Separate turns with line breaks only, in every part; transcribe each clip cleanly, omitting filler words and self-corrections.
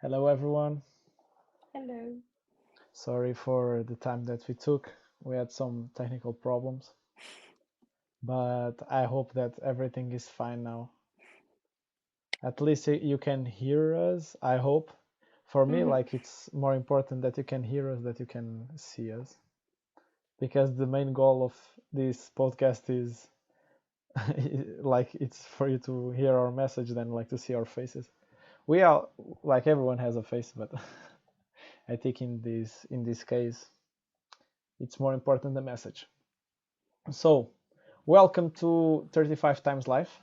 Hello, everyone.
Hello.
Sorry for the time that we took. We had some technical problems, but I hope that everything is fine now. At least you can hear us, I hope. For me,
hmm
it's more important that you can hear us, that you can see us, because the main goal of this podcast is it's for you to hear our message than to see our faces. We are everyone has a face, but I think in this case it's more important the message. So, welcome to 35 Times Life.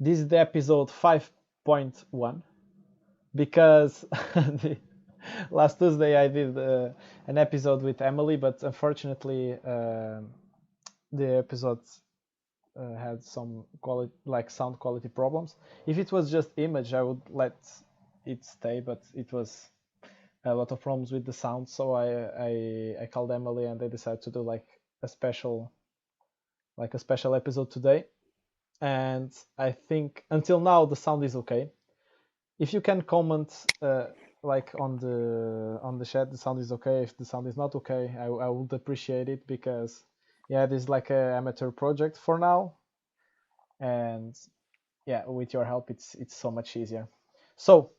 This is the episode 5.1 because last Tuesday I did an episode with Emilie, but unfortunately the episode had some quality, sound quality problems. If it was just image, I would let it stay, but it was a lot of problems with the sound, so I called Emilie and they decided to do a special a special episode today. And I think until now the sound is okay. If you can comment on the chat, the sound is okay. If the sound is not okay, I would appreciate it, because yeah, this is like a amateur project for now, and yeah, with your help it's so much easier. So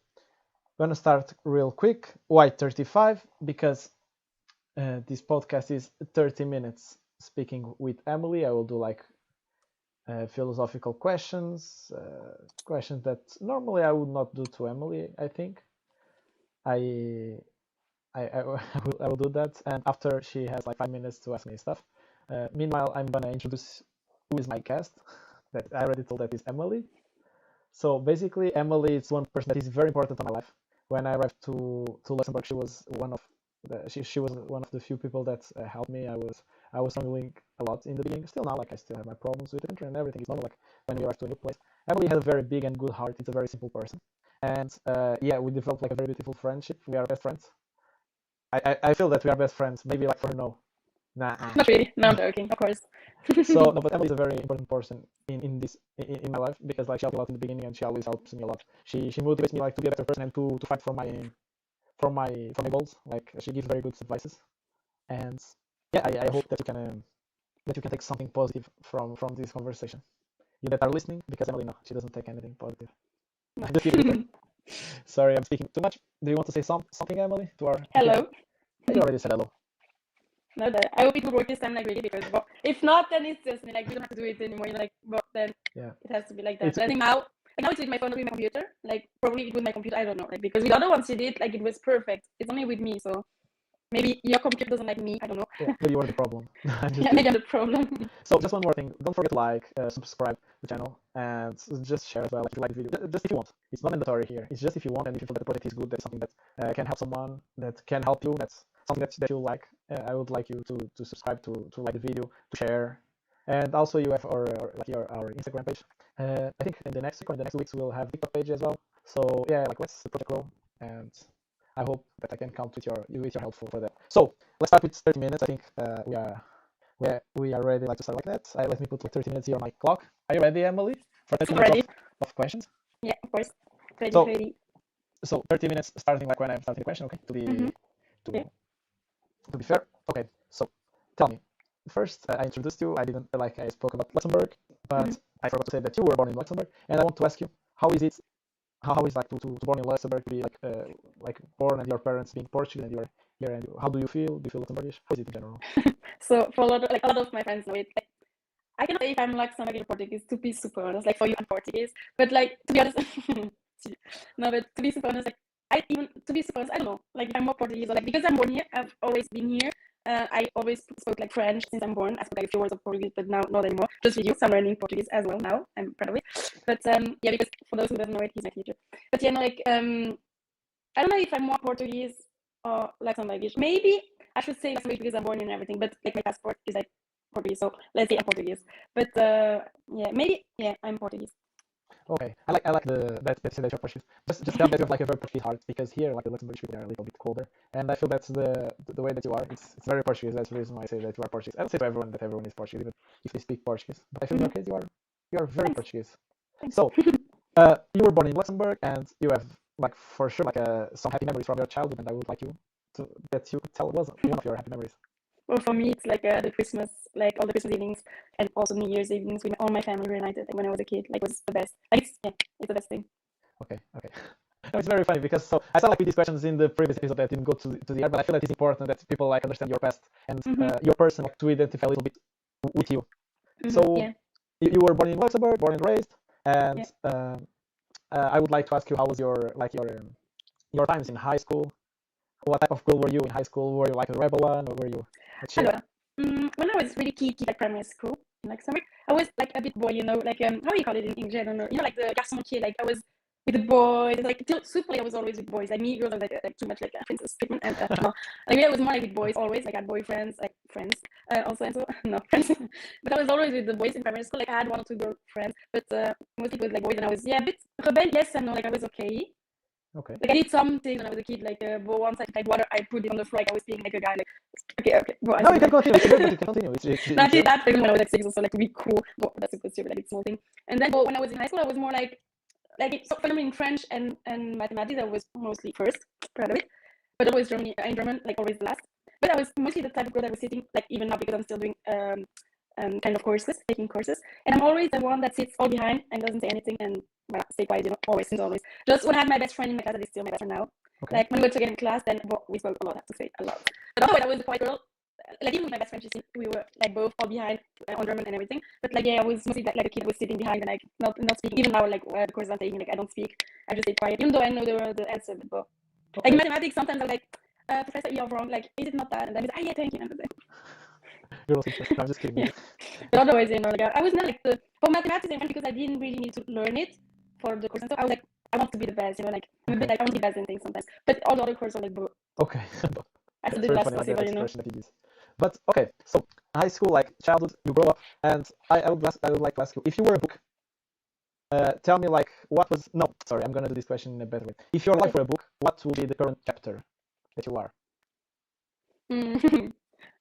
I'm gonna start real quick. Why 35? Because this podcast is 30 minutes speaking with Emilie. I will do philosophical questions, questions that normally I would not do to Emilie. I think I I will do that, and after she has 5 minutes to ask me stuff. Meanwhile, I'm gonna introduce who is my guest. That I already told, that is Emilie. So basically, Emilie is one person that is very important in my life. When I arrived to Luxembourg, she was one of she was one of the few people that helped me. I was struggling a lot in the beginning. Still now, I still have my problems with the country and everything. It's normal. When we arrive to a new place, Emilie has a very big and good heart. It's a very simple person, and yeah, we developed a very beautiful friendship. We are best friends. I feel that we are best friends. Maybe for her, no, nah.
Not really. No, I'm joking, of course.
So no, but Emily is a very important person in my life, because she helped me a lot in the beginning and she always helps me a lot. She motivates me to be a better person and to fight for my goals. She gives very good advices, and yeah, I hope that you can take something positive from this conversation. You that are listening, because Emily, no, she doesn't take anything positive.
No.
Just kidding with her. Sorry, I'm speaking too much. Do you want to say something, Emily, to our?
Hello.
You already said hello.
No, I hope it will work this time, really, because if not, then it's just me. We don't have to do it anymore. Then
Yeah.
it has to be like that. But I think now it's with my phone, not with my computer. Probably with my computer, I don't know. Because with the other ones you did, it was perfect. It's only with me, so maybe your computer doesn't like me. I don't know.
Yeah, maybe you are the problem.
Yeah, maybe I'm the problem.
So just one more thing. Don't forget to subscribe to the channel, and just share as well if you like the video. Just if you want. It's not mandatory here. It's just if you want, and if you feel that the project is good, that's something that can help someone, that can help you, that's something that you like. I would like you to subscribe, to like the video, to share, and also you have our Instagram page. I think in the next week or in the next 2 weeks we'll have TikTok page as well. So yeah, let's the project grow, and I hope that I can count with your help for that. So let's start with 30 minutes. I think we are ready to start like that. Let me put 30 minutes here on my clock. Are you ready, Emily, for 30 minutes
Ready?
of questions?
Yeah, of course. Ready,
So
ready.
30 minutes starting when I'm starting the question, okay? To be
Mm-hmm.
to,
Yeah.
to be fair. Okay. So tell me. First, I introduced you. I didn't I spoke about Luxembourg, but I forgot to say that you were born in Luxembourg, and I want to ask you, how is it? How is to born in Luxembourg, to be born and your parents being Portuguese and you're here, and how do you feel? Do you feel Luxembourgish? How is it in general?
So for a lot of my friends know it. I cannot say if I'm Luxembourgish or Portuguese, to be super honest. For you, I'm Portuguese, but to be honest, no, but to be super honest, to be super honest, I don't know. If I'm more Portuguese, or because I'm born here, I've always been here. I always spoke French since I'm born. I spoke a few words of Portuguese, but now not anymore. Just with you, so I'm learning Portuguese as well now. I'm proud of it. But yeah, because for those who don't know it, he's my teacher. But yeah, I don't know if I'm more Portuguese or Luxembourgish. Maybe I should say Luxembourgish because I'm born here and everything. But my passport is Portuguese, so let's say I'm Portuguese. But yeah, maybe I'm Portuguese.
Okay, I like that you say that you're Portuguese. Just tell me that you have a very Portuguese heart, because here the Luxembourgish people are a little bit colder, and I feel that's the way that you are. It's very Portuguese. That's the reason why I say that you are Portuguese. I don't say to everyone that everyone is Portuguese, even if they speak Portuguese. But I feel in your case you are very
Thanks.
Portuguese.
Thanks.
So you were born in Luxembourg, and you have like for sure like some happy memories from your childhood, and I would like you to that you could tell was one of your happy memories.
Well, for me, it's like the Christmas, like all the Christmas evenings and also New Year's evenings with all my family reunited. Like when I was a kid, like was the best. Like it's the best thing.
Okay, okay. No, it's very funny because so I saw like with these questions in the previous episode that didn't go to the air, but I feel that it's important that people like understand your past and your person like to identify a little bit with you. So
Yeah.
you were born in Luxembourg, born and raised, and
Yeah.
I would like to ask you how was your times in high school? What type of girl were you in high school? Were you like a rebel one, or were you a chill?
Allora, when I was really kid, like primary school in Luxembourg, I was like a bit boy, you know, like how do you call it in English? I don't know. You know, like the garçon kid. Like I was with the boys. Like till super late, I was always with boys. Like me, girls, I was like too much like a princess treatment. And no, like I was more like with boys always. Like I had boyfriends, like friends, also and so no friends. But I was always with the boys in primary school. Like I had one or two girlfriends, but mostly with like boys. And I was a bit rebel, yes and no. Like I was okay.
Okay.
Like I did something when I was a kid, like but once I tried water, I put it on the floor. Like I was being like a guy, like okay, bro.
No, you can continue. It's good that you can continue.
No, I did that thing when I was like 6 or so, like to be cool. But that's super stupid, like it's small thing. And then, but when I was in high school, I was more like so for me in French and mathematics, I was mostly first, proud of it. But always Germany in German, like always the last. But I was mostly the type of girl that was sitting, like even now because I'm still doing kind of courses, taking courses, and I'm always the one that sits all behind and doesn't say anything and well, stay quiet, you know, always, since always. Just when I had my best friend in my class, that is still my best friend now.
Okay.
Like when we were together in class, then well, we spoke a lot, I have to say, a lot. But otherwise, I was the quiet girl. Like even with my best friend, we were like both all behind on German and everything. But like yeah, I was mostly like a kid was sitting behind and like not speaking. Even now, like the courses I'm taking, like I don't speak. I just stay quiet, even though I know the answer. But like mathematics, sometimes I'm like, Professor, you're wrong. Like, is it not that? And then he's like, yeah, thank you. And
Girl teacher. No, I'm just kidding.
Yeah. But otherwise, you know, like I was not like for mathematics and because I didn't really need to learn it for the course. And so I was like, I want to be the best, you know, like I'm a bit like I want to be best in things sometimes. But all the other courses are like, bro.
Okay.
I
That's
did
very
last
funny, like
possible,
that
you know.
expression that it is. But okay, so high school, like childhood, you grow up, and I would like to ask you, if you were a book, tell me like what was no, sorry, I'm gonna do this question in a better way. If your life were a book, what will be the current chapter that you are?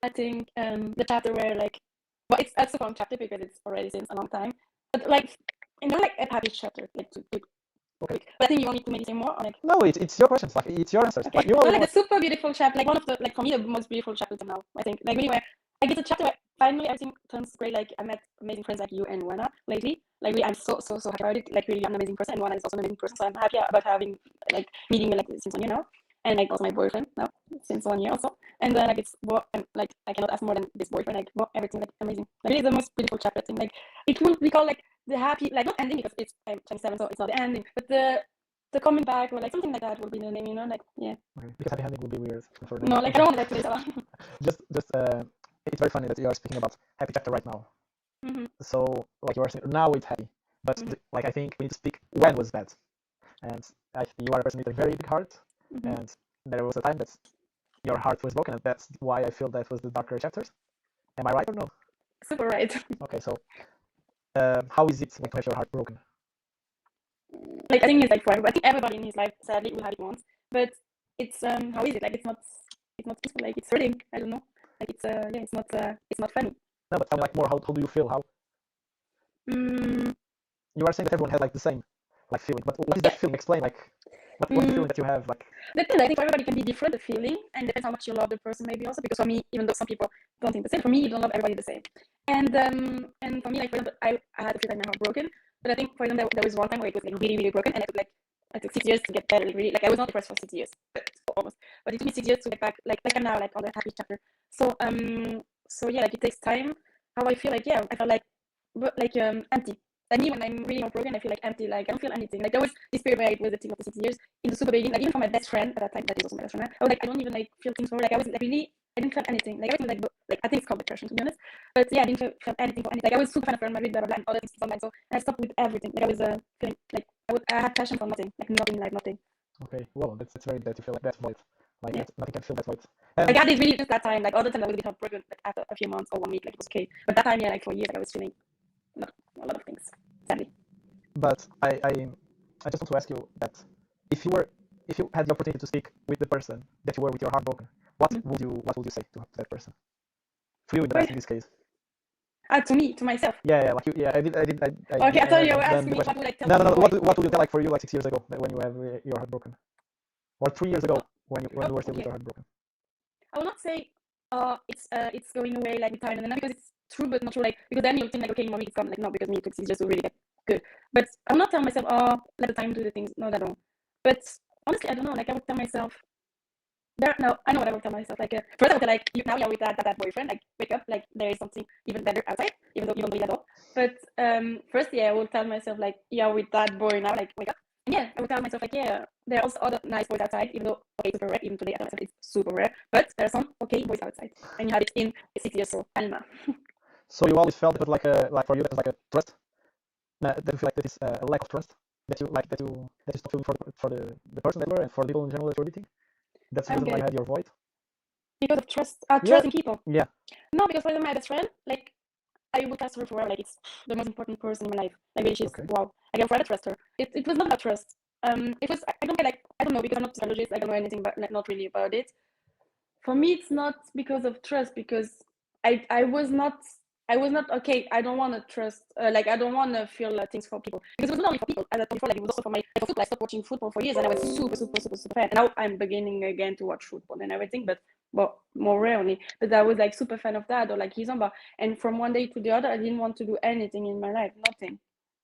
I think the chapter where like, well, it's a long chapter because it's already since a long time. But like, you know, like a happy chapter, like to
Okay.
but I think you want me to maybe say more, or like.
No, it's your questions, like it's your answers.
Okay.
Like you
So
already
like
know.
a super beautiful chapter, like one of the like for me the most beautiful chapters now. I think like really where like it's a chapter where finally everything turns great. Like I met amazing friends like you and Wana lately. Like really, I'm so happy about it. Like really, I'm an amazing person, and Wana is also an amazing person. So I'm happy about having like meeting me like since 1 year now, and like also my boyfriend now since 1 year also. And like it's well, like I cannot ask more than this boyfriend. Like well, everything like amazing. Like it is the most beautiful chapter thing. Like it will be called like the happy like not ending because it's I'm 27, so it's not the ending, but the coming back or like something like that will be the name, you know, like yeah.
Okay. Because happy ending would be weird for them.
No, like I don't want that to be
just it's very funny that you are speaking about happy chapter right now. So like you are saying now it's happy, but like I think we need to speak when was bad, and you are a person with a very big heart, and there was a time that your heart was broken, and that's why I feel that was the darker chapters. Am I right or no?
Super right.
Okay, so how is it like to have your heart broken?
Like I think it's like for everybody. I think everybody in his life sadly will have it once, but it's how is it? Like it's not peaceful. Like it's hurting. I don't know. Like it's yeah, it's not funny.
No, but tell me like more. How do you feel? How? You are saying that everyone has like the same like feeling, but what is that feeling? Explain like what is the feeling that you have like?
Depends. I think for everybody can be different the feeling, and depends how much you love the person maybe also. Because for me, even though some people don't think the same, for me you don't love everybody the same. And for me like for example, I had a few times my heart broken, but I think for example there was one time where it was like really broken, and I took 6 years to get better. Really, like I was not depressed for 6 years, but almost. But it took me 6 years to get back, like I'm now, like on the happy chapter. So yeah, like it takes time. How I feel like yeah, I felt like empty. Like me when I'm really not broken, I feel like empty. Like I don't feel anything. Like there was this period where it was the thing of the 6 years in the super beginning. Like even for my best friend at that time, that is also my best friend. I was like I don't even like feel things for her. Like I was like really. I didn't feel anything. Like everything like I think it's called depression to be honest. But yeah, I didn't feel anything for anything. Like I was super fan of Real Madrid, blah blah blah, and all that things online. So I stopped with everything. Like I was feeling like I had passion for nothing. Like nothing, like nothing.
Okay, well that's very that you feel like that void. Like
yeah.
Nothing can fill that void.
Like I did really just that time. Like all the time I was a bit heartbroken. Like after a few months or 1 week, like it was okay. But that time, yeah, like for years, like, I was feeling a lot of things. Sadly.
But I just want to ask you that if you had the opportunity to speak with the person that you were with your heart broken, what would you say to that person? For you in this case.
To me, to myself.
Yeah, like I did,
Okay, I thought you were
done
asking
the
me
question.
what would I tell
No,
to the boy.
What would you tell like for you like 6 years ago when you have your heart broken, or 3 years ago when you were still with
Okay.
your heart broken?
I will not say it's going away like with time and then because it's true but not true, like because then you'll think like okay maybe it's gone, like no, because me it took 6 years to really get good. But I will not tell myself let the time do the things, not at all. But honestly I don't know, like I would tell myself no, I know what I would tell myself. Like first I would tell like now you're with that boyfriend, like wake up, like there is something even better outside, even though you don't believe at all. But first I will tell myself like you're with that boy now, like wake up. And yeah, I would tell myself like yeah, there are also other nice boys outside, even though okay, super rare. Even today I tell myself it's super rare, but there are some okay boys outside, and you had it in 6 years old, Alma.
So you always felt it was like for you that was like a trust, that you feel like that is a lack of trust that you like that you stop feeling for the person that you were and for the people in general that you're meeting. That's the
I'm
reason why
good
you had your void.
because of trust.
Yeah,
Trust in people.
yeah,
No, because for example, my best friend, like I would trust her forever. Like it's the most important person in my life. Like really, she's
okay.
wow. Like I forever trust her. It was not about trust. It was I don't get like I don't know because I'm not a psychologist. I don't know anything about like not really about it. For me, it's not because of trust because I was not. I was not okay. I don't want to trust. Like I don't want to feel things for people because it was not only for people. As I told before, like it was also for my for football. I stopped watching football for years, and I was super fan. And now I'm beginning again to watch football and everything, but well, more rarely. But I was like super fan of that or like Kizomba. And from one day to the other, I didn't want to do anything in my life, nothing.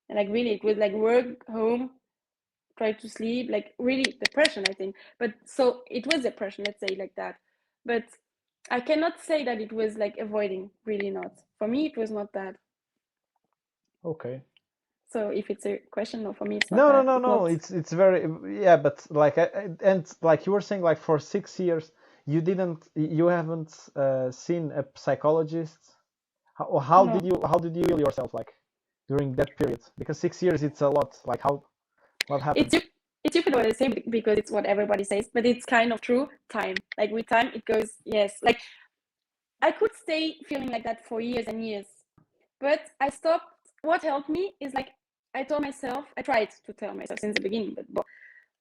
And like really, it was like work, home, try to sleep, like really depression, I think. But so it was depression, let's say like that. But I cannot say that it was like avoiding, really not. For me, it was not that.
Okay.
So if it's a question, no, for me, it's not
No, no,
that.
no,
It's
no.
not.
It's very yeah, but like and like you were saying, like for 6 years you haven't seen a psychologist.
No.
How did you heal yourself like during that period? Because 6 years it's a lot. Like how what happened?
It's it's stupid what I say because it's what everybody says, but it's kind of true. Time, like with time, it goes. Yes, like I could stay feeling like that for years and years, but I stopped. What helped me is like I told myself. I tried to tell myself since the beginning,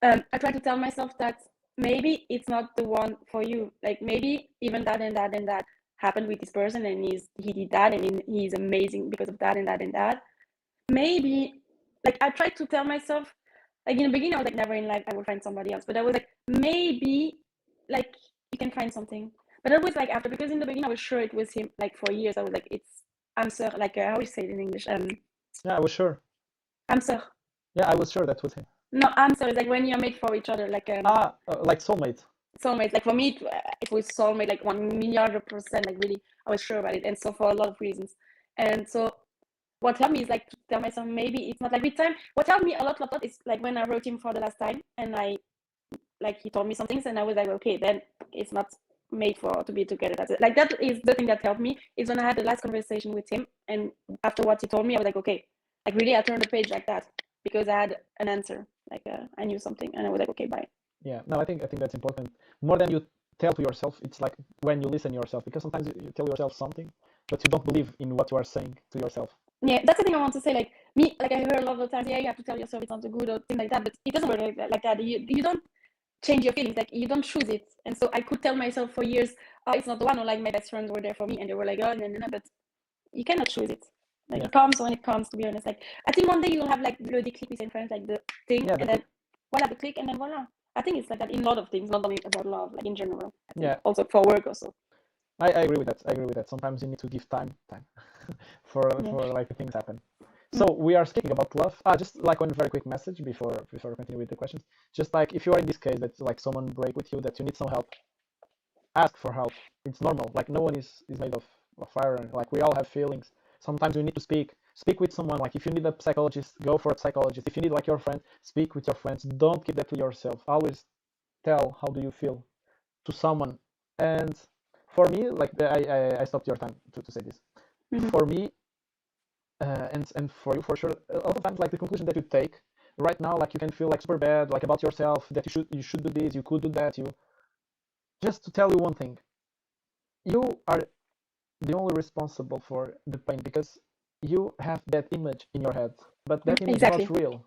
but I tried to tell myself that maybe it's not the one for you. Like maybe even that and that and that happened with this person, and he did that, and he's amazing because of that and that and that. Maybe like I tried to tell myself, like in the beginning I was like never in life I will find somebody else, but I was like maybe like you can find something. But I was like after because in the beginning I was sure it was him. Like for years I was like it's answer like how do you say it in English?
Yeah, I was sure.
Answer.
Yeah, I was sure that was him.
No, answer is like when you're made for each other, like
Like soulmate.
soulmate. Like for me, it was soulmate, like 1,000,000%. Like really, I was sure about it, and so for a lot of reasons. And so, what helped me is like to tell myself maybe it's not like with time. What helped me a lot is like when I wrote him for the last time, and I like he told me some things, and I was like, okay, then it's not made for to be together. That's it. Like that is the thing that helped me is when I had the last conversation with him, and after what he told me, I was like, okay, like really, I turned the page like that because I had an answer. Like I knew something, and I was like, okay, bye.
Yeah, no, I think that's important. More than you tell to yourself, it's like when you listen yourself, because sometimes you tell yourself something, but you don't believe in what you are saying to yourself.
Yeah, that's the thing I want to say. Like me, like I heard a lot of times, yeah, you have to tell yourself it's not good or things like that, but it doesn't work like that. You don't change your feelings, like you don't choose it. And so I could tell myself for years, oh, it's not the one, or like my best friends were there for me and they were like, oh, no, no, no, but you cannot choose it. Like
Yeah,
it comes when it comes, to be honest. Like I think one day you'll have like the click with your friends, like the thing,
yeah,
and
that's
then
it.
voila, the click, and then voila. I think it's like that in a lot of things, not only about love, like in general. I think
Yeah,
also for work also.
I agree with that. I agree with that. Sometimes you need to give time
Yeah.
for like things happen.
Mm.
So we are speaking about love. Just like one very quick message before continue with the questions. Just like if you are in this case that like someone break with you, that you need some help, ask for help. It's normal. Like no one is made of iron. Like we all have feelings. Sometimes you need to speak with someone. Like if you need a psychologist, go for a psychologist. If you need like your friend, speak with your friends. Don't keep that to yourself. Always tell how do you feel to someone. And for me, like I stopped your time to say this.
Mm-hmm.
For me, and for you for sure, a lot of times like the conclusion that you take right now, like you can feel like super bad like about yourself, that you should do this, you could do that. You just to tell you one thing, you are the only responsible for the pain because you have that image in your head, but that image is not
Exactly.
real.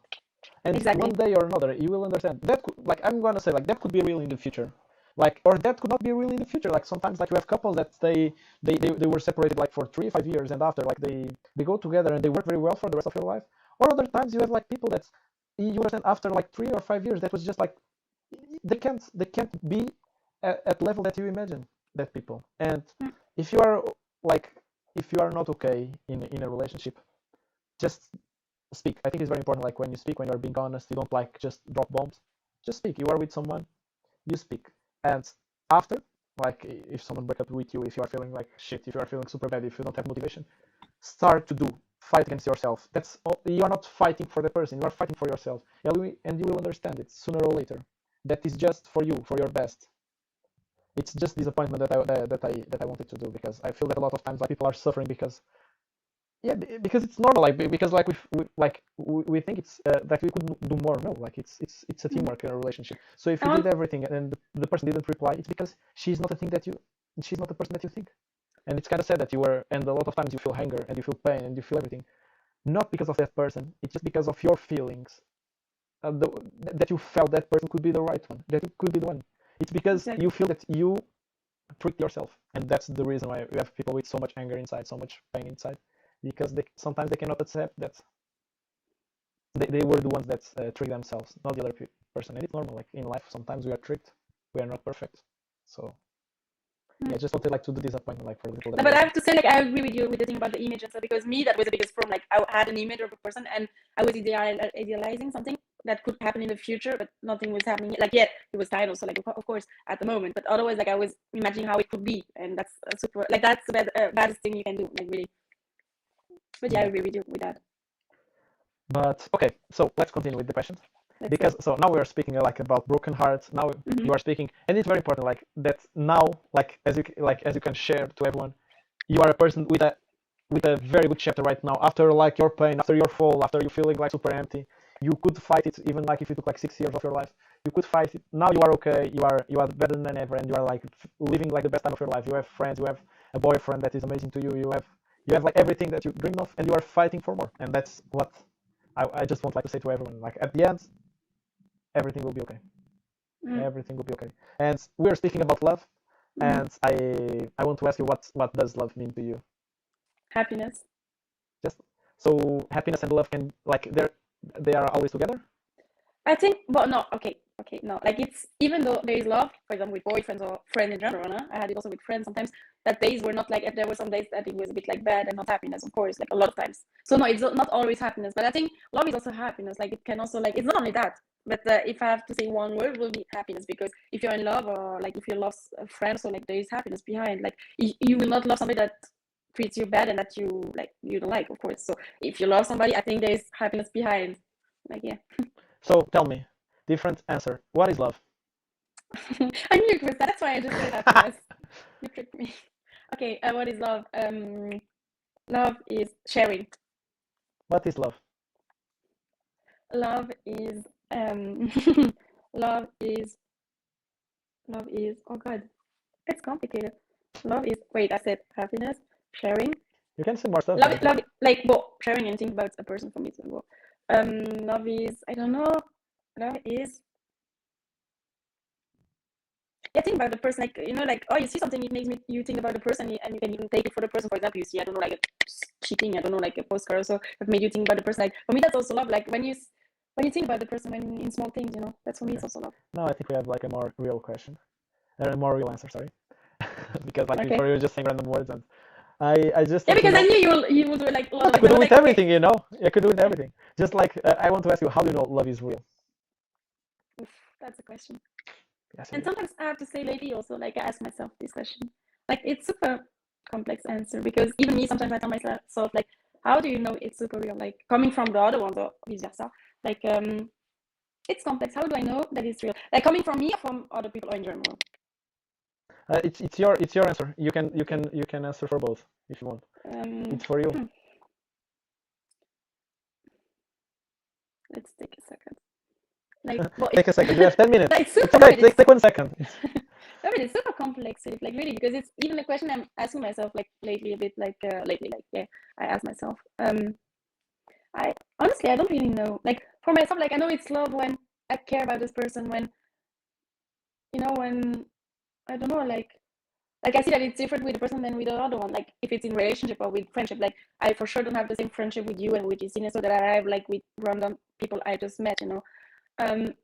And one
Exactly.
day or another, you will understand that. Like I'm gonna say, like that could be real in the future, Like, or that could not be really the future. Like sometimes like you have couples that they were separated like for 3 5 years, and after like they go together and they work very well for the rest of your life. Or other times you have like people that you understand after like 3 or 5 years that was just like they can't be at level that you imagine that people. And
Mm.
if you are like if you are not okay in a relationship, just speak. I think it's very important. Like when you speak, when you're being honest, you don't like just drop bombs. Just speak. You are with someone, you speak. And after, like if someone break up with you, if you are feeling like shit, if you are feeling super bad, if you don't have motivation, start to fight against yourself. That's all, you are not fighting for the person, you are fighting for yourself. And you will understand it sooner or later. That is just for you, for your best. It's just disappointment that I wanted to do, because I feel that a lot of times like people are suffering because yeah, because it's normal, like because like we think it's that we could do more. No, like it's a
Mm.
teamwork in a relationship. So if
I
you did
want,
everything and the person didn't reply, it's because she's not the person that you think. And it's kind of sad that you were, and a lot of times you feel anger and you feel pain and you feel everything, not because of that person. It's just because of your feelings, the, that you felt that person could be the right one, that it could be the one. It's because
exactly.
you feel that you tricked yourself, and that's the reason why we have people with so much anger inside, so much pain inside, because sometimes they cannot accept that they were the ones that tricked themselves, not the other person. And it's normal. Like in life, sometimes we are tricked. We are not perfect. So
Mm.
yeah, just wanted like to do disappointment like for the people that
No,
were
but I
listening.
have to say, like, I agree with you with the thing about the image and stuff, because me, that was the biggest problem. Like, I had an image of a person and I was idealizing something that could happen in the future, but nothing was happening. Like, yeah, it was title, so like, of course, at the moment, but otherwise, like, I was imagining how it could be, and that's super, like, that's the baddest thing you can do, like, really. But yeah, I
Yeah.
agree with you with that.
But okay, so let's continue with the questions.
Let's
Because
go.
so now we are speaking like about broken hearts. Now
Mm-hmm.
you are speaking, and it's very important like that now, like as you can share to everyone, you are a person with a very good chapter right now. After like your pain, after your fall, after you feeling like super empty, you could fight it. Even like if it took like 6 years of your life, you could fight it. Now you are okay. You are better than ever, and you are like living like the best time of your life. You have friends. You have a boyfriend that is amazing to you. You have like everything that you dream of, and you are fighting for more. And that's what I just want like to say to everyone. Like at the end, everything will be okay.
Mm-hmm.
Everything will be okay. And we're speaking about love,
Mm-hmm.
and I want to ask you what does love mean to you?
Happiness.
Just so happiness and love can like they are always together.
I think, but no, okay, no. Like it's even though there is love, for example, with boyfriends or friends in general, no? I had it also with friends sometimes. That days were not like, there were some days that it was a bit like bad and not happiness, of course, like a lot of times. So no, it's not always happiness, but I think love is also happiness. Like it can also like it's not only that, but if I have to say one word, will be happiness. Because if you're in love or like if you love a friend, so like there is happiness behind. Like you will not love somebody that treats you bad and that you don't like, of course. So if you love somebody, I think there is happiness behind. Like yeah.
So tell me, different answer. What is love?
I knew it was that. That's why I just said happiness. You tricked me. Okay, what is love? Love is sharing.
What is love?
Love is love is love is oh god, it's complicated. Love is wait, I said happiness, sharing.
You can say more stuff,
Love
but
love like well, sharing anything about a person for me to well. Love is I don't know. Love is yeah, think about the person, like like oh, you see something, it makes you think about the person, and you can even take it for the person. For example, you see, I don't know, like a cheating, I don't know, like a postcard or so that made you think about the person. Like for me, that's also love. Like when you think about the person, when in small things, that's for me,
okay.
it's also love.
Now I think we have like a more real question, a more real answer. Sorry, because like
Okay.
before you were just saying random words, and I just
Yeah,
want to
because I
know.
knew you will do like a lot
No,
of
I
things.
could
I
do
was
with
like, okay,
everything, you know. I could do with everything. Just like I want to ask you, how do you know love is real?
oof, that's a question.
Yes, it
And
is.
sometimes I have to say lately also, like I ask myself this question. Like it's super complex answer, because even me sometimes I tell myself like, how do you know it's super real? Like coming from the other ones or vice versa. Like it's complex. How do I know that it's real? Like coming from me or from other people or in general?
It's your answer. You can you
Okay.
can you can answer for both if you want.
Um,
It's for you.
hmm, let's take a second. Like, well,
Take a second. You have 10 minutes.
like
It's
super. No,
okay.
but it's
Take 1 second.
no, but it's super complex. Like really, because it's even a question I'm asking myself like lately a bit. Like lately, like yeah, I ask myself. I honestly I don't really know. Like for myself, like I know it's love when I care about this person. When I don't know, like I see that it's different with the person than with the other one. Like if it's in relationship or with friendship, like I for sure don't have the same friendship with you and with Justine, so that I have like with random people I just met, you know.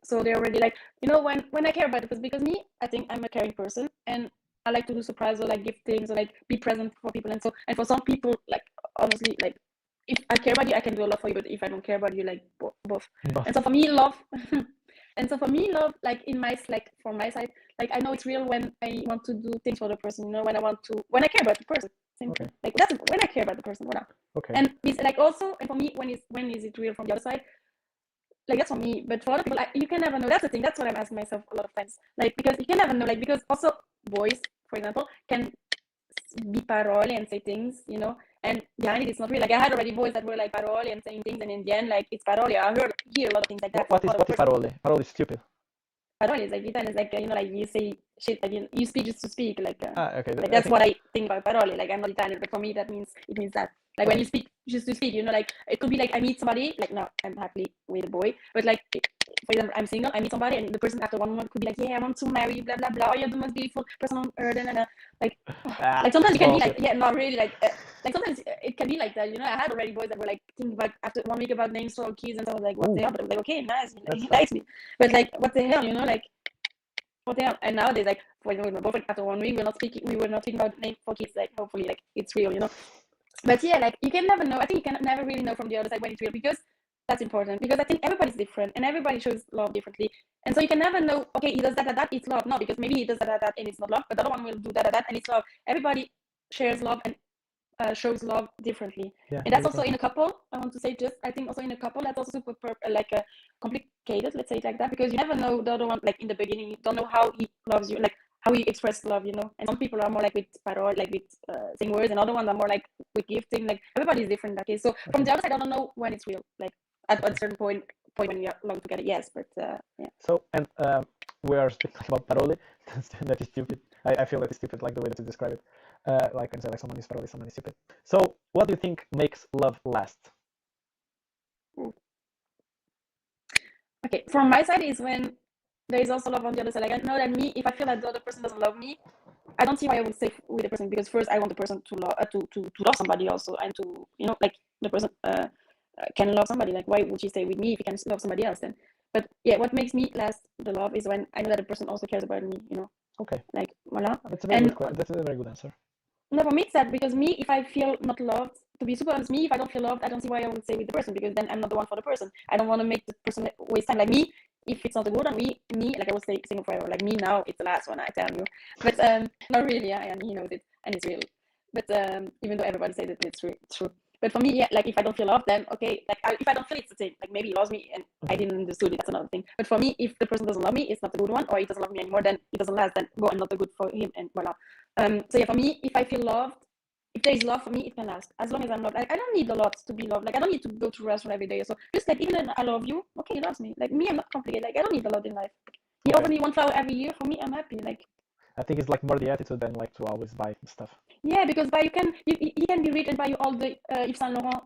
So they're already like, you know, when I care about the person, because me, I think I'm a caring person, and I like to do surprise or like give things or like be present for people, and so and for some people, like honestly, like if I care about you, I can do a lot for you, but if I don't care about you, like both. And so for me, love, and so for me, love, like in my like from my side, like I know it's real when I want to do things for the person, you know, when I care about the person, same
Okay.
thing. Like that's when I care about the person, voilà.
Okay.
And it's like also, and for me, when is it real from the other side? Like that's for me, but for other people, you can never know. That's the thing. That's what I'm asking myself a lot of times. Like because you can never know. Like because also boys, for example, can be parole and say things, you know, and behind it, it's not real. Like I had already boys that were like parole and saying things, and in the end, like it's parole. I hear a lot of things like that.
What is parole? Parole is stupid.
Parole is like Vitan is like you know, like you say shit, like you speak just to speak,
Okay.
like that's what I think about parole. Like I'm not Italian, but for me that means it means that. Like when you speak just to speak, you know, like it could be like I meet somebody, like no, I'm happily with a boy, but like for example, I'm single, I meet somebody, and the person after 1 month could be like, yeah, I want to marry you, blah blah blah. You're the most beautiful person on earth, and like, like sometimes it can be like, yeah, not really, like sometimes it can be like that, you know. I had already boys that were like thinking about after 1 week about names for kids, and so I was like, what the hell? But I was like, okay, nice, he likes me, but like, what the hell, you know, like. What the hell? And nowadays, like, for example, with my boyfriend, after 1 week, we were not speaking about name for kids. Like, hopefully, like, it's real, you know. But yeah, like, you can never know. I think you can never really know from the other side when it's real, because that's important. Because I think everybody's different and everybody shows love differently. And so you can never know, okay, he does that, it's love. No, because maybe he does that, and it's not love, but the other one will do that, and it's love. Everybody shares love and shows love differently.
Yeah,
and that's also in a couple. I want to say just, I think also in a couple, that's also super complicated, let's say it like that, because you never know the other one. Like in the beginning, you don't know how he loves you, like how he expresses love, you know. And some people are more like with parole, like with saying words, and other ones are more like with gifting. Like everybody is different in that case. So from the other side, I don't know when it's real. Like at a certain point when you're long together, yes, but yeah.
So, and we are speaking about parole. That is stupid. I feel that is stupid, like the way that you describe it. Like I said, like someone is parole, someone is stupid. So, what do you think makes love last?
Okay, from my side is when there is also love on the other side. Like I know that me, if I feel that the other person doesn't love me, I don't see why I would stay with the person, because first I want the person to love to love somebody also, and to, you know, like the person can love somebody. Like why would she stay with me if he can love somebody else then? But yeah, what makes me last the love is when I know that the person also cares about me, you know.
Okay.
Like voila.
That's a very good. That's a very good answer.
No, for me it's that, because me, if I feel not loved, to be super honest, me, if I don't feel loved, I don't see why I would stay with the person, because then I'm not the one for the person. I don't want to make the person waste time. Like me, if it's not a good one, me, like I will stay single forever. Like me now, it's the last one, I tell you. But not really, yeah, and he knows it, and it's real. But even though everybody says that it's true. But for me, yeah, like if I don't feel loved, then okay. Like if I don't feel it's the same. Like maybe he loves me and I didn't understood it. That's another thing. But for me, if the person doesn't love me, it's not a good one, or he doesn't love me anymore, then it doesn't last. Then go, I'm not a good for him, and voila. So yeah, for me, if I feel loved, if there is love for me, it can last. As long as I'm loved. Like I don't need a lot to be loved. Like I don't need to go to a restaurant every day. So just like, even when I love you, okay, he loves me. Like me, I'm not complicated. Like I don't need a lot in life. He offered me 1 flower every year. For me, I'm happy. Like
I think it's like more the attitude than like to always buy stuff.
yeah, because he can be rich and buy you all the Yves Saint Laurent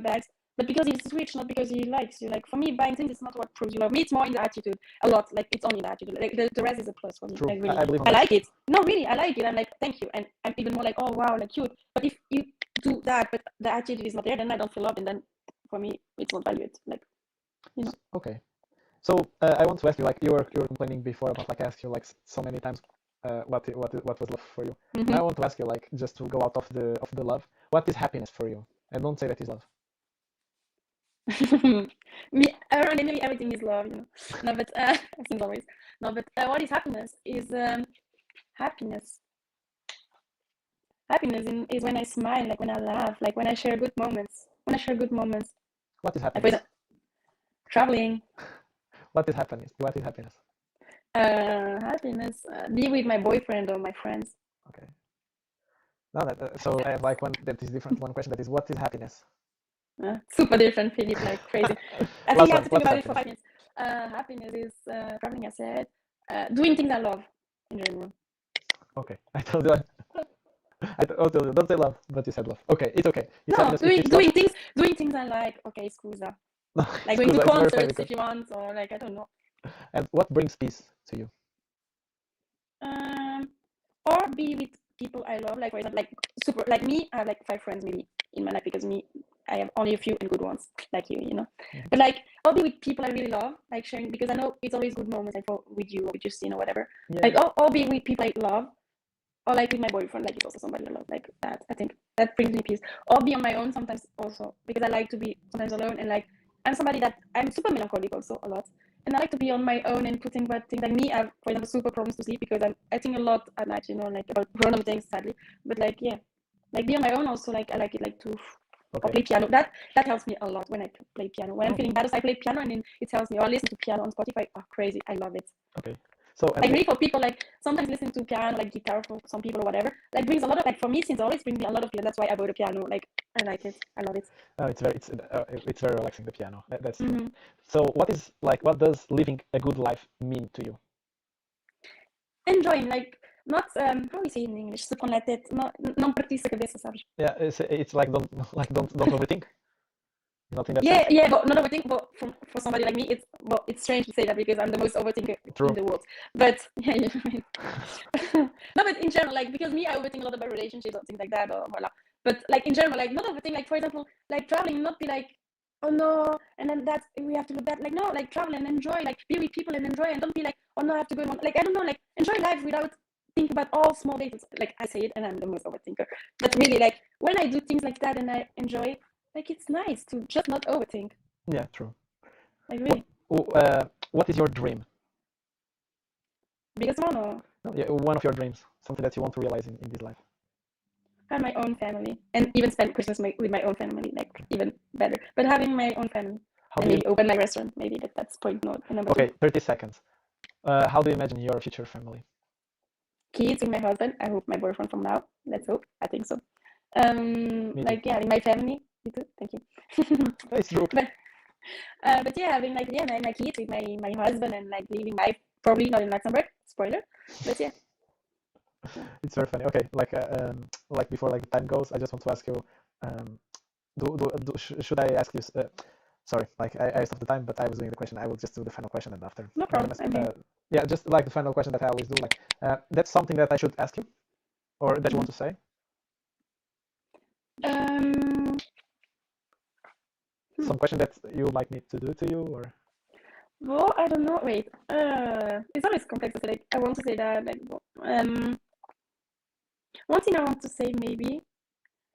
bags, but because he's rich, not because he likes you. Like for me, buying things is not what proves you love me. It's more in the attitude. A lot. Like it's only the attitude. Like the rest is a plus for me.
True.
Like really,
I believe
I like it. No, really, I like it. I'm like, thank you, and I'm even more like, oh wow, like cute. But if you do that, but the attitude is not there, then I don't feel loved, and then for me, it's not valued. Like, you know.
Okay. So I want to ask you, like you were complaining before about, like I asked you like so many times, what was love for you.
Mm-hmm.
Now I want to ask you, like, just to go out of the love, what is happiness for you? And don't say that is love.
Me, around Emilie, everything is love, you know. No, but as always. No, but what is happiness? Is happiness. Happiness is when I smile, like when I laugh, like when I share good moments. When I share good moments,
What is
like
happiness?
traveling.
What is happiness? What is happiness?
Happiness. Be with my boyfriend or my friends.
Okay. Now that so I have like one that is different. One question that is, what is happiness?
Super different, Philip, like crazy. I think you have to think about it for 5 minutes. Happiness is traveling, I said. Doing things I love in general.
Okay, I told you. I told you, don't say love, but you said love. Okay, it's okay. It's
No,
happiness if it's
doing things I like. Okay, scusa.
no,
Like going to
it's very funny
concerts
because.
if you want, or like I don't know.
And what brings peace to you?
or be with people I love. Like for example, like super like me, I have like 5 friends maybe in my life because me, I have only a few and good ones like you know.
Mhm.
But like I'll be with people I really love, like sharing because I know it's always good moments like for with you or with Justine or whatever.
Yeah.
Like I'll be with people I love or like with my boyfriend, like it's also somebody I love, like that. I think that brings me peace. Or be on my own sometimes also because I like to be sometimes alone and like I'm somebody that I'm super melancholic also a lot, and I like to be on my own and putting about things like me. I have, for example, super problems to sleep because I think a lot at night, you know, like about random things, sadly. But like yeah, like be on my own also. Like I like it like to or
Okay.
play piano. That helps me a lot when I play piano. When I'm
Oh,
feeling bad, so I play piano and then it helps me. Or listen to piano on Spotify. Oh, crazy! I love it.
okay. So and
Like really for people like sometimes listening to piano like guitar for some people or whatever like brings a lot of like for me since always brings me a lot of feeling. That's why I bought a piano. Like I like it. I love it.
it's very relaxing, the piano. That's true.
Mm-hmm.
So what does living a good life mean to you?
Enjoying like not how we say in English, se com la tête, não partisse a cabeça, sabes?
Yeah, it's like don't overthink. Not in that
Yeah,
sense.
yeah, but not overthink. But for somebody like me, it's strange to say that because I'm the most overthinker in
True.
the world. But yeah, you know, no, but in general, like because me, I overthink a lot about relationships or things like that, or voila. But like in general, like not overthink. Like for example, like traveling, not be like, oh no, and then that's we have to do that. Like no, like travel and enjoy, like be with people and enjoy, and don't be like, oh no, I have to go. Like I don't know, like enjoy life without think about all small details. Like I say it, and I'm the most overthinker. But really, like when I do things like that and I enjoy, like it's nice to just not overthink.
Yeah, true.
Like
What
really,
what is your dream?
biggest one or
No, yeah, one of your dreams, something that you want to realize in this life.
have my own family and even spend Christmas with my own family, like even better. But having my own family
How
and
do you?
maybe open my restaurant, maybe that's point no, number two.
Okay, 30 seconds. How do you imagine your future family?
Kids with my husband. I hope my boyfriend from now. Let's hope. I think so.
Me too.
Like yeah, having my family. Me too. Thank you.
It's true.
but but yeah, having like yeah my kids with my husband and like living life probably not in Luxembourg. Spoiler. But yeah.
It's very funny. Okay, like before like time goes, I just want to ask you, um, should I ask you? Sorry, like I stopped the time, but I was doing the question. I will just do the final question, and after
No
I'm gonna
problem.
ask.
I'm here.
Yeah, just like the final question that I always do. Like, that's something that I should ask you, or that you want to say.
Um,
Some question that you would like me to do to you, or
well, I don't know. Wait. It's always complex to say. Like, I want to say that. Like, one thing I want to say maybe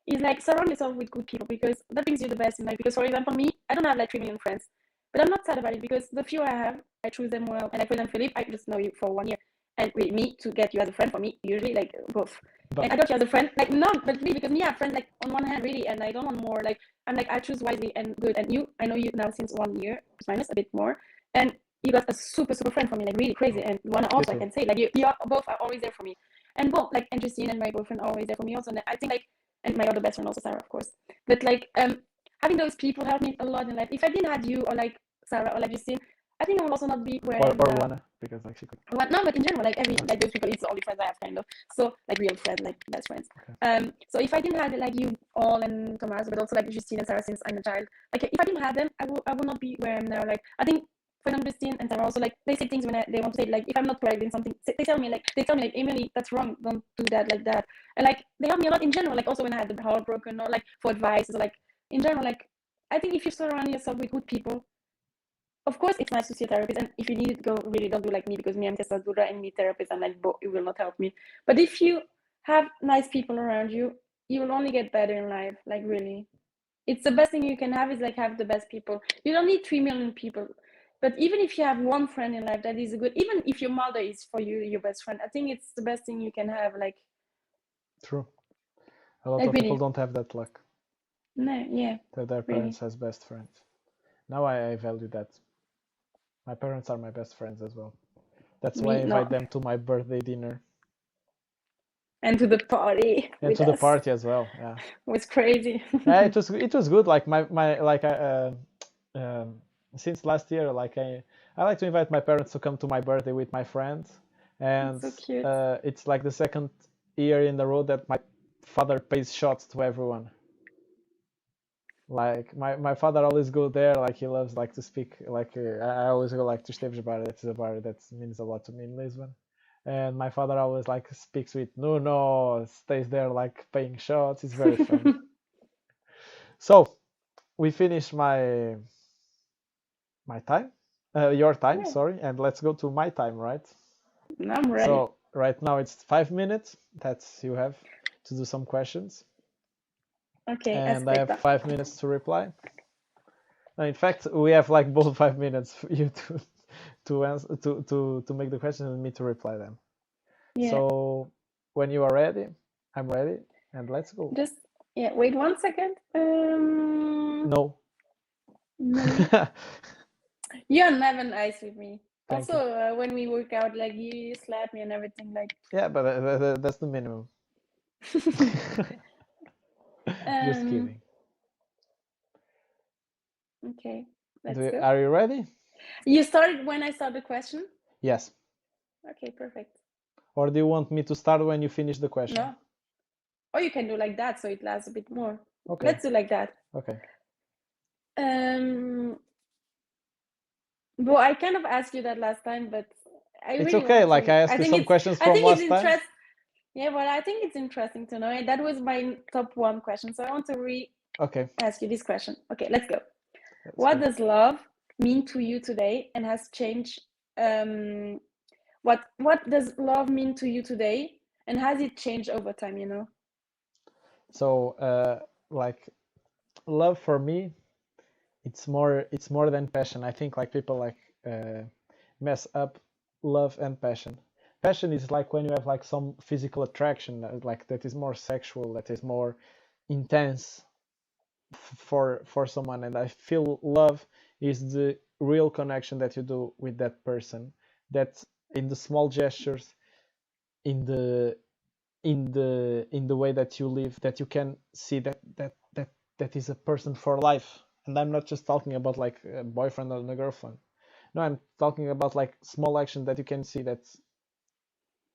is like surround yourself with good people because that brings you the best in life. Because for example, me, I don't have like 3 million friends, but I'm not sad about it because the few I have, I choose them well. And like for example, Philippe, I just know you for 1 year, and with me to get you as a friend for me, usually like both. And
but
I got you as a friend, like not, but really because me, I have friends like on one hand really, and I don't want more. Like I'm like I choose wisely and good. And you, I know you now since 1 year, plus minus a bit more, and you got a super super friend for me, like really crazy. And one
you
also I
too.
can say like you are both are always there for me, and both like and Justine and my boyfriend are always there for me also. And I think like and my other best friend also Sarah, of course. But like having those people helped me a lot in life. If I didn't have you or like Sarah or like Justine, I think I would also not be where I am
Or
now.
Luana, because like she could.
Well, no, but in general, like every
Okay.
like those people, it's the only friends I have kind of. So like real friends, like best friends.
Okay.
So if I didn't have like you all and Thomas, but also like Justine and Sarah since I'm a child, like if I didn't have them, I would not be where I am now. Like I think for example, Justine and Sarah also like they say things when they want to say like if I'm not correct in something, they tell me like Emilie, that's wrong, don't do that like that, and like they help me a lot in general. Like also when I had the heart broken or like for advice, so like in general, like I think if you surround yourself with good people, of course it's nice to see a therapist, and if you need it, go really don't do like me because me I'm just a dura and me therapist and like it will not help me. But if you have nice people around you, you will only get better in life. Like really, it's the best thing you can have is like have the best people. You don't need 3 million people, but even if you have one friend in life that is good, even if your mother is for you your best friend, I think it's the best thing you can have.
True. A lot
Like
of people
really,
don't have that luck
no, yeah,
that their
really.
parents has best friends. Now I value that. My parents are my best friends as well. That's why I
Me
invite
no,
them to my birthday dinner
and to the party
and
with
to the
us
party as well. Yeah.
was crazy.
Yeah, it was good. Like my like um, since last year, like I like to invite my parents to come to my birthday with my friends,
It's
and
so cute.
it's like the second year in the row that my father pays shots to everyone. Like my father always go there. Like he loves to speak. Like I always go like to Esteves bar. That's a bar that means a lot to me in Lisbon. and my father always like speaks with no, stays there like paying shots. It's very funny. So we finish my time, your time,
Yeah,
sorry, and let's go to my time, right?
I'm ready.
So right now it's 5 minutes that you have to do some questions,
Okay,
and I have
aspetta.
5 minutes to reply. No, in fact, we have like both 5 minutes for you to answer to make the questions and me to reply them.
Yeah,
So when you are ready, I'm ready, and let's go.
just yeah. Wait 1 second.
No.
No, you're never nice with me.
Thank
Also,
you.
when we work out, like you slap me and everything. Like,
Yeah, but that's the minimum. Just kidding.
Okay, let's go.
Are you ready?
You started when I start the question?
Yes.
Okay, perfect.
Or do you want me to start when you finish the question?
No. Or you can do like that so it lasts a bit more.
Okay.
Let's do like that.
Okay.
Well, I kind of asked you that last time, but I
It's
really
okay.
want
Like
to.
I asked you some questions from last time.
Yeah, well, I think it's interesting to know. And that was my top one question. So I want to
Okay.
ask you this question. Okay, let's go.
Let's
What
go.
does love mean to you today and has changed? What does love mean to you today and has it changed over time, you know?
So like love for me, it's more than passion. I think like people like mess up love and passion. Passion is like when you have like some physical attraction, like that is more sexual, that is more intense for someone, and I feel love is the real connection that you do with that person, that in the small gestures, in the way that you live, that you can see that is a person for life. And I'm not just talking about like a boyfriend or a girlfriend. No, I'm talking about like small action that you can see that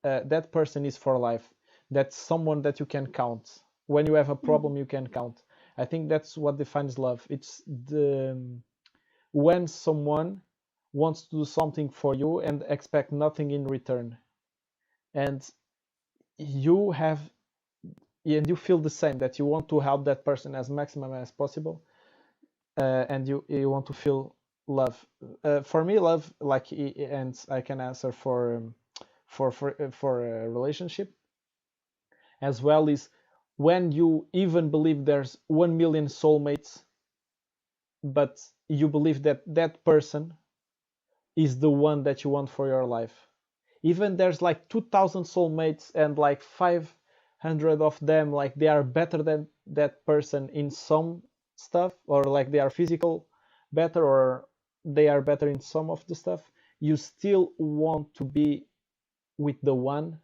that person is for life. That's someone that you can count. When you have a problem, you can count. I think that's what defines love. It's the when someone wants to do something for you and expect nothing in return, and you have and you feel the same, that you want to help that person as maximum as possible, and you want to feel love. For me, love, like, and I can answer for a relationship as well, is when you even believe there's 1 million soulmates, but you believe that that person is the one that you want for your life. Even there's like 2,000 soulmates and like 500 of them, like they are better than that person in some stuff, or like they are physical better, or they are better in some of the stuff, you still want to be with the one,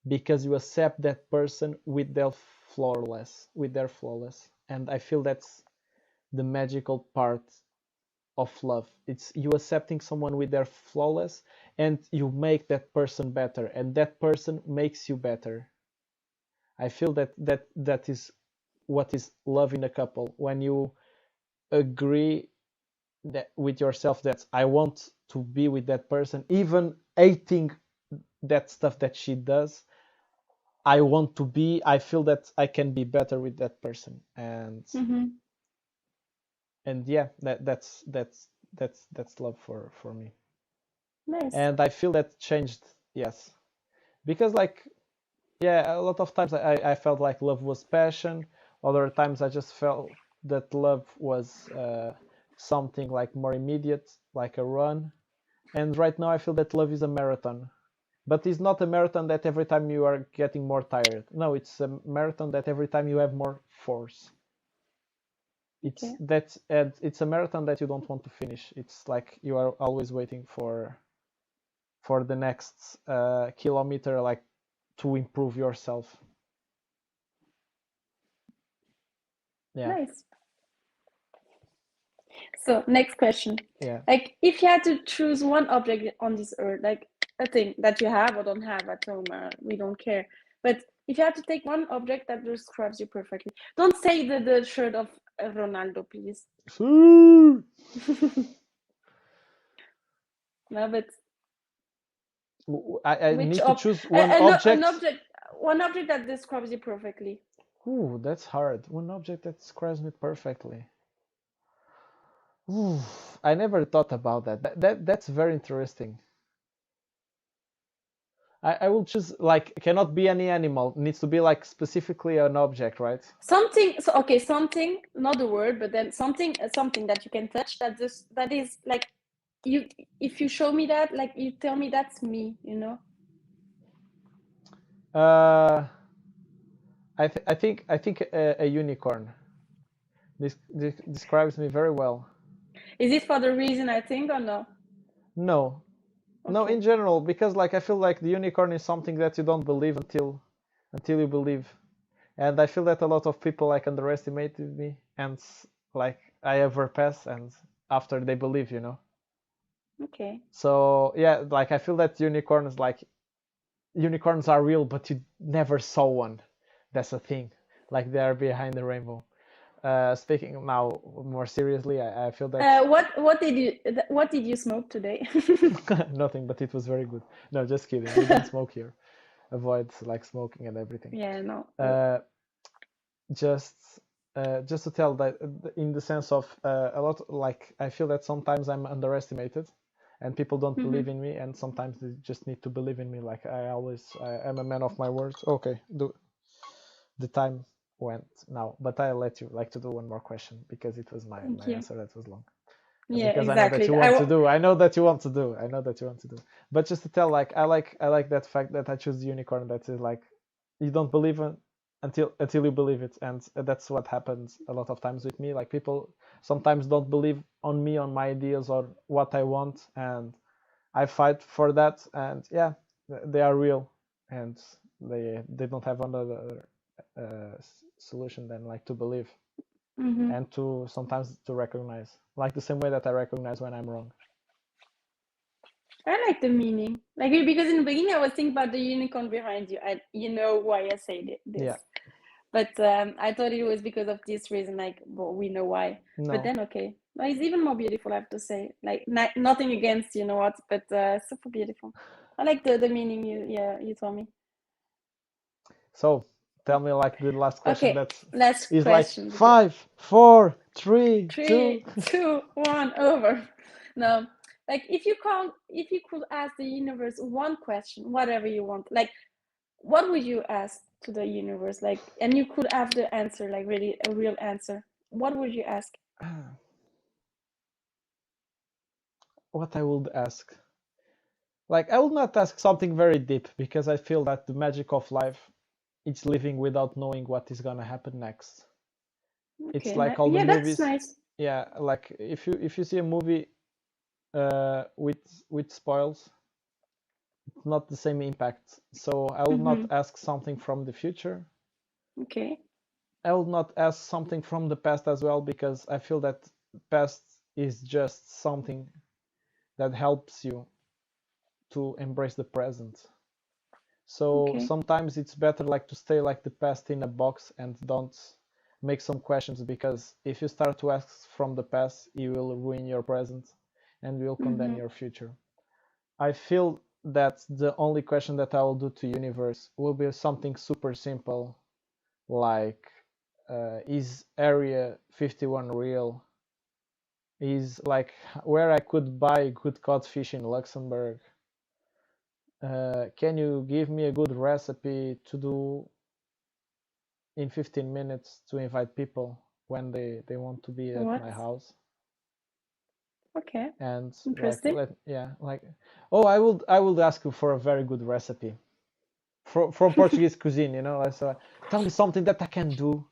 because you accept that person with their flawless. And I feel that's the magical part of love. It's you accepting someone with their flawless, and you make that person better, and that person makes you better. I feel that is what is love in a couple, when you agree that with yourself, that I want to be with that person, even hating that stuff that she does. I feel that I can be better with that person. And yeah, that's love for me.
Nice.
And I feel that changed. Yes, because like, yeah, a lot of times I felt like love was passion. Other times I just felt that love was something like more immediate, like a run. And right now I feel that love is a marathon. But it's not a marathon that every time you are getting more tired. No, it's a marathon that every time you have more force.
Okay.
It's a marathon that you don't want to finish. It's like you are always waiting for the next kilometer, like, to improve yourself. Yeah.
Nice. So next question.
Yeah.
Like, if you had to choose one object on this earth, like a thing that you have or don't have at home, we don't care. But if you had to take one object that describes you perfectly, don't say the shirt of Ronaldo, please. No, but
I
Which
need to choose one
an
object.
one object that describes you perfectly.
Ooh, that's hard. One object that describes me perfectly. Ooh, I never thought about that. That's very interesting. I will choose like cannot be any animal. It needs to be like specifically an object, right?
Something. So okay, something. Not a word, but then something. Something that you can touch. That is like you. If you show me that, like you tell me that's me. You know.
Uh, I think a unicorn. This describes me very well.
Is it for the reason I think or no?
No, no,
Okay.
in general, because like I feel like the unicorn is something that you don't believe until you believe, and I feel that a lot of people like underestimated me, and like I overpass, and after they believe, you know.
Okay.
So yeah, like I feel that unicorns are real, but you never saw one. That's the thing. Like they are behind the rainbow. Speaking now more seriously, I feel that
What did you smoke today?
nothing, but it was very good. No, just kidding. We don't smoke here. Avoid like smoking and everything.
Yeah. No.
Uh, just just to tell that in the sense of a lot, like I feel that sometimes I'm underestimated, and people don't
Mm-hmm.
believe in me, and sometimes they just need to believe in me. Like I am a man of my words. Okay, the time went now, but I let you like to do one more question because it was my
Thank you.
answer that was long.
Yeah.
Because I know that
Exactly.
you want to do. I know that you want to do. I know that you want to do. But just to tell, like I like that fact that I choose the unicorn. That is like you don't believe in until you believe it, and that's what happens a lot of times with me. Like people sometimes don't believe on me, on my ideas, or what I want, and I fight for that. And yeah, they are real, and they don't have another solution than like to believe
Mm-hmm.
and to sometimes to recognize, like the same way that I recognize when I'm wrong.
I like the meaning. Like because in the beginning I was thinking about the unicorn behind you. You know why I say this.
Yeah.
But I thought it was because of this reason, like, well, we know why. But
No.
then, okay. No, it's even more beautiful, I have to say. Like, nothing against, you know what, but super beautiful. I like the meaning you told me.
So tell me like the last question
Okay,
that
last
is like
question.
5, 4, 3, 2.
3, 2, 1, over. No, like if you could ask the universe one question, whatever you want, like, what would you ask to the universe? Like, and you could have the answer, like really a real answer. What would you ask?
What I would ask, like I will not ask something very deep because I feel that the magic of life is living without knowing what is gonna happen next. It's
Okay,
like all the
yeah, that's
movies.
nice.
Yeah, like if you see a movie with spoils, it's not the same impact. So I will not
Mm-hmm.
ask something from the future.
Okay.
I will not ask something from the past as well because I feel that past is just something that helps you to embrace the present. So
Okay.
sometimes it's better like to stay like the past in a box and don't make some questions, because if you start to ask from the past, you will ruin your present and will condemn
Mm-hmm.
your future. I feel that the only question that I will do to universe will be something super simple, like is Area 51 real? Is like where I could buy good codfish in Luxembourg? Can you give me a good recipe to do in 15 minutes to invite people when they want to be at
What?
my house?
Okay.
And like
Interesting.
like oh, I would ask you for a very good recipe from Portuguese cuisine, you know. So tell me something that I can do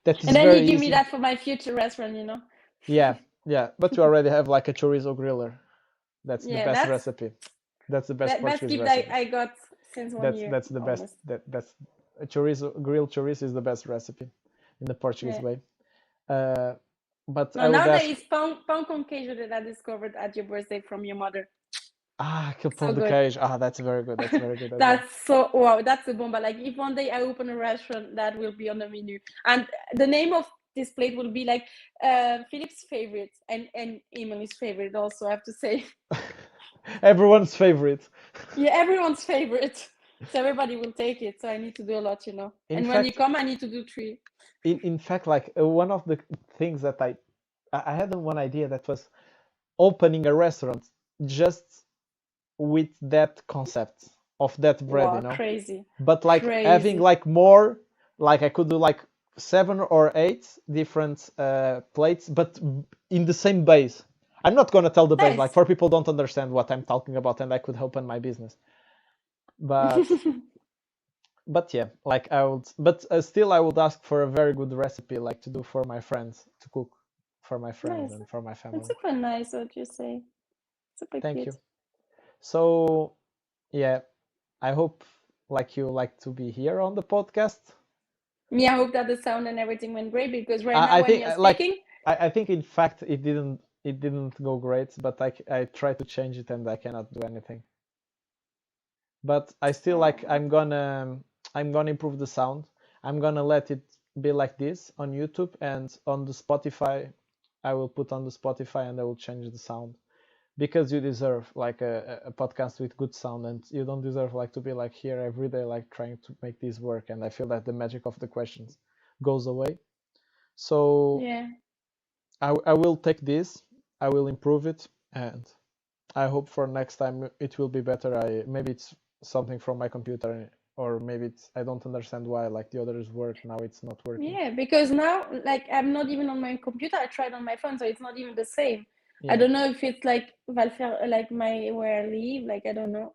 that
And
is
then you
very
give me
easy.
that for my future restaurant, you know?
Yeah, yeah, but you already have like a chorizo griller. That's the
Yeah,
best recipe. That's the best
best
Portuguese
gift I,
recipe.
I got since one
That's
year,
that's the best.
almost.
That's a chorizo, grilled chorizo is the best recipe in the Portuguese
Yeah.
way. Uh, but
No,
I would
now there
ask.
is pão com queijo that I discovered at your birthday from your mother.
Aquele
So
pão de
good.
queijo. That's very good. That's very good as well.
That's so wow, that's a bomba. Like if one day I open a restaurant, that will be on the menu. And the name of this plate will be like Philip's favorite and Emilie's favorite also, I have to say.
Everyone's favorite.
Yeah, everyone's favorite. So everybody will take it. So I need to do a lot,
In
And when you
fact,
come, I need to do 3.
in fact, like one of the things that I had one idea that was opening a restaurant just with that concept of that bread,
Wow, crazy.
but like having
Crazy.
like more, like I could do like 7 or 8 different plates, but in the same base. I'm not gonna tell the base, like
Nice.
for people don't understand what I'm talking about, and I could open my business. But yeah, like I would, but still I would ask for a very good recipe, like to do for my friends, to cook for my friends
Nice.
and for my
That's
family.
super nice what you say. Super
Thank
cute.
you. So yeah, I hope like you like to be here on the podcast.
Yeah, I hope that the sound and everything went great because right now
I
when
think
you're
like
speaking,
I think in fact it didn't go great, but I tried to change it and I cannot do anything. But I still like I'm gonna improve the sound. I'm gonna let it be like this on YouTube, and on the Spotify I will put on the Spotify and I will change the sound, because you deserve like a podcast with good sound, and you don't deserve like to be like here every day like trying to make this work, and I feel that the magic of the questions goes away. So
yeah.
I will take this, I will improve it, and I hope for next time it will be better. Maybe it's something from my computer, or maybe it's I don't understand why like the others work now it's not working.
Yeah, because now like I'm not even on my computer. I tried on my phone, so it's not even the same. I
Yeah.
don't know if it's like like my where I live, like I don't know.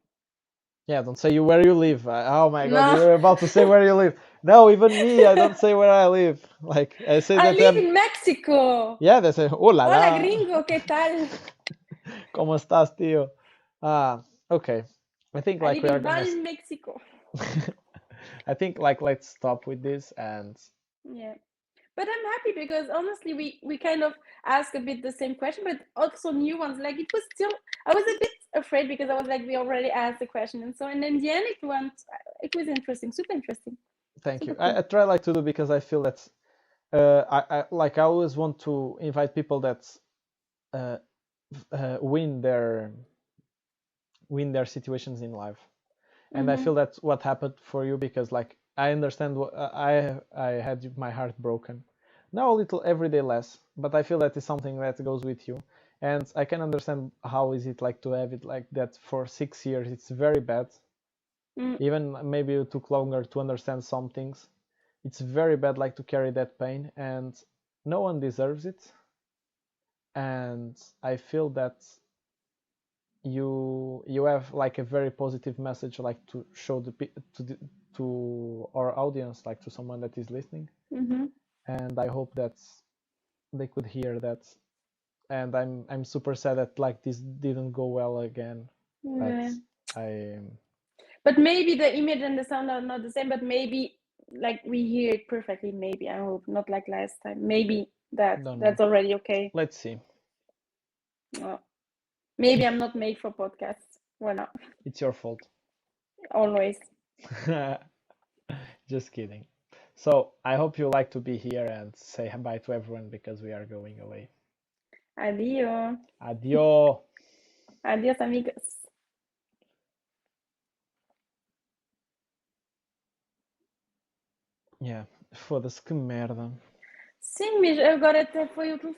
Yeah, don't say you where you live. Oh my God, you
No,
were about to say where you live. No, even me, I don't say where I live. Like I say
I
that
live
I'm.
in Mexico.
Yeah, they say, oh la
Hola
la.
gringo, ¿qué tal?
¿Cómo estás, tío? Okay. I think
I
like
live
we are
in
gonna.
Val, Mexico.
I think like let's stop with this, and
Yeah. But I'm happy because honestly we kind of ask a bit the same question, but also new ones. Like it was still I was a bit afraid because I was like we already asked the question and so and in the end it was interesting, super interesting.
thank you.
Super cool.
I try like to do because I feel that I always want to invite people that uh, win their situations in life, and I feel that's what happened for you, because like I understand what I had my heart broken, now a little every day less, but I feel that is something that goes with you, and I can understand how is it like to have it like that for 6 years. It's very bad. Even maybe it took longer to understand some things. It's very bad like to carry that pain, and no one deserves it. And I feel that you have like a very positive message like to show to our audience, like to someone that is listening. And I hope that they could hear that. And I'm super sad that like this didn't go well again, but
Yeah.
I
But maybe the image and the sound are not the same, but maybe like we hear it perfectly, maybe I hope not like last time. Maybe
don't know.
that's already okay.
Let's see.
Maybe I'm not made for podcasts. Well, no,
It's your fault.
always.
Just kidding. So I hope you like to be here, and say bye to everyone because we are going away.
Adiós.
Adiós.
Adiós, amigos.
Yeah, foda-se, que merda.
Sim, mas agora até foi o